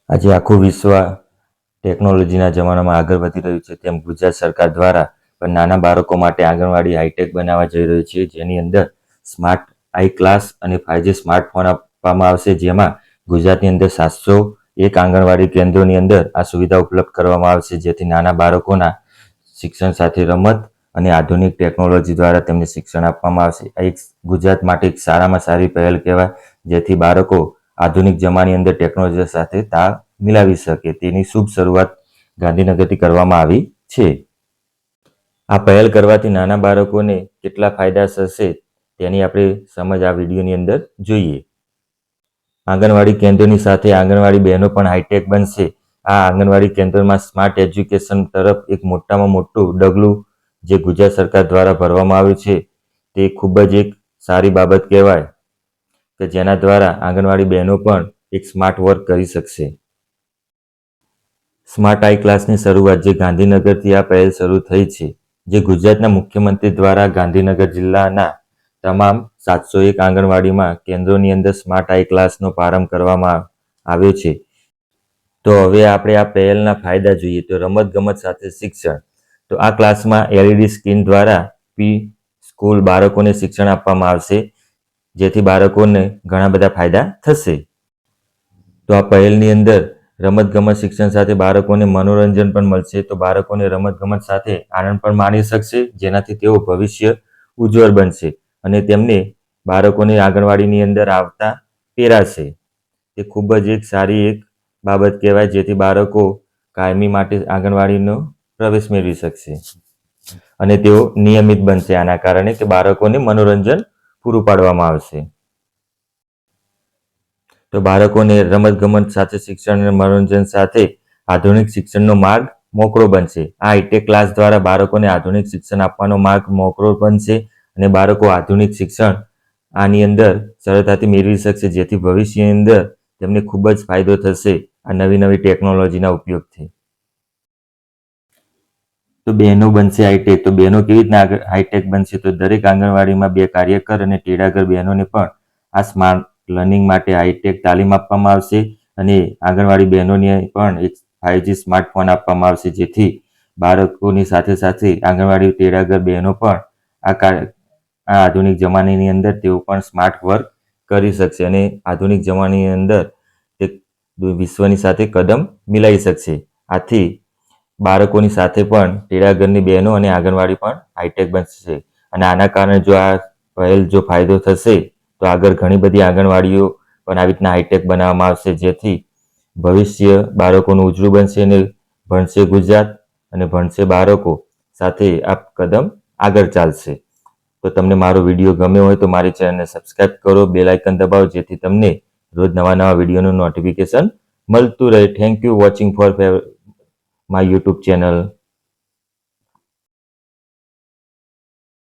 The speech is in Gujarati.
આજે આખું વિશ્વ ટેકનોલોજીના જમાનામાં આગળ વધી રહ્યું છે, તેમ ગુજરાત સરકાર દ્વારા પણ નાના બાળકો માટે આંગણવાડી હાઈટેક બનાવવા જઈ રહ્યું છે, જેની અંદર સ્માર્ટ આઈ ક્લાસ અને 5G સ્માર્ટફોન આપવામાં આવશે, જેમાં ગુજરાતની અંદર 701 આંગણવાડી કેન્દ્રોની અંદર આ સુવિધા ઉપલબ્ધ કરવામાં આવશે, જેથી નાના બાળકોના શિક્ષણ સાથે રમત અને આધુનિક ટેકનોલોજી દ્વારા તેમને શિક્ષણ આપવામાં આવશે. આ એક ગુજરાત માટે એક સારામાં સારી પહેલ કહેવાય, જેથી બાળકો આધુનિક જમાનાની અંદર ટેકનોલોજી સાથે તાલ મિલાવી શકે, તેની શુભ શરૂઆત ગાંધીનગરથી કરવામાં આવી છે. આ પહેલ કરવાથી નાના બાળકોને કેટલા ફાયદા થશે તેની આપણે સમજ આ વિડીયોની અંદર જોઈએ. આંગણવાડી કેન્દ્રોની સાથે આંગણવાડી બહેનો પણ હાઈટેક બનશે. આ આંગણવાડી કેન્દ્રોમાં સ્માર્ટ એજ્યુકેશન તરફ એક મોટામાં મોટું ડગલું જે ગુજરાત સરકાર દ્વારા ભરવામાં આવ્યું છે, તે ખૂબ જ એક સારી બાબત કહેવાય કે જેના દ્વારા આંગણવાડી બહેનો પણ એક સ્માર્ટ વર્ક કરી શકશે. સ્માર્ટ આઈ ક્લાસની શરૂઆત જે ગાંધીનગરથી આ પહેલ શરૂ થઈ છે, જે ગુજરાતના મુખ્યમંત્રી દ્વારા ગાંધીનગર જિલ્લાના તમામ 701 આંગણવાડીમાં કેન્દ્રોની અંદર સ્માર્ટ આઈ ક્લાસનો પ્રારંભ કરવામાં આવ્યો છે. તો હવે આપણે આ પહેલના ફાયદા જોઈએ. તો રમતગમત સાથે શિક્ષણ. તો આ ક્લાસમાં LED સ્ક્રીન દ્વારા પ્રી સ્કૂલ બાળકોને શિક્ષણ આપવામાં આવશે, જેથી બાળકોને ઘણા બધા ફાયદા થશે. તો આ પહેલની અંદર રમતગમત શિક્ષણ સાથે બાળકોને મનોરંજન પણ મળશે. તો બાળકોને રમતગમત સાથે આનંદ પણ માણી શકશે, જેનાથી તેઓ ભવિષ્ય ઉજ્જવળ બનશે અને તેમને બાળકોને આંગણવાડીની અંદર આવતા પહેરાશે. તે ખૂબ જ એક સારી એક બાબત કહેવાય, જેથી બાળકો કાયમી માટે આંગણવાડીનો પ્રવેશ મેળવી શકશે અને તેઓ નિયમિત બનશે. આના કારણે કે બાળકોને મનોરંજન પૂરું પાડવામાં આવશે. તો બાળકોને રમતગમત સાથે શિક્ષણ અને મનોરંજન સાથે આધુનિક શિક્ષણનો માર્ગ મોકળો બનશે. આ હાઈટેક ક્લાસ દ્વારા બાળકોને આધુનિક શિક્ષણ આપવાનો માર્ગ મોકળો બનશે અને બાળકો આધુનિક શિક્ષણ આની અંદર સરળતાથી મેળવી શકશે, જેથી ભવિષ્યની અંદર તેમને ખૂબ જ ફાયદો થશે આ નવી નવી ટેકનોલોજીના ઉપયોગથી. તો બહેનો બનશે હાઈટેક. તો બહેનો કેવી રીતના હાઈટેક બનશે? તો દરેક આંગણવાડીમાં 2 કાર્યકર અને તેડાગર બહેનોને પણ આ સ્માર્ટ લર્નિંગ માટે હાઈટેક તાલીમ આપવામાં આવશે અને આંગણવાડી બહેનોને પણ એક 5G સ્માર્ટફોન આપવામાં આવશે, જેથી બાળકોની સાથે સાથે આંગણવાડી તેડાગર બહેનો પણ આ આધુનિક જમાનાની અંદર તેઓ પણ સ્માર્ટ વર્ક કરી શકશે અને આધુનિક જમાનાની અંદર તે વિશ્વની સાથે કદમ મિલાવી શકશે. આથી બાળકોની સાથે પણ તેડાગરની બહેનો અને આંગણવાડી પણ હાઈટેક બનશે અને આના કારણે જો આ પહેલ જો ફાયદો થશે તો આગળ ઘણી બધી આંગણવાડીઓ પણ આવી રીતના હાઈટેક બનાવવામાં આવશે, જેથી ભવિષ્ય બાળકોનું ઉજળું બનશે અને ભણશે ગુજરાત અને ભણશે બાળકો સાથે આ કદમ આગળ ચાલશે. તો તમને મારો વિડીયો ગમ્યો હોય તો મારી ચેનલને સબસ્ક્રાઇબ કરો, બેલ આઇકન દબાવો, જેથી તમને રોજ નવા વિડીયોનું નોટિફિકેશન મળતું રહે. Thank you watching for my YouTube channel.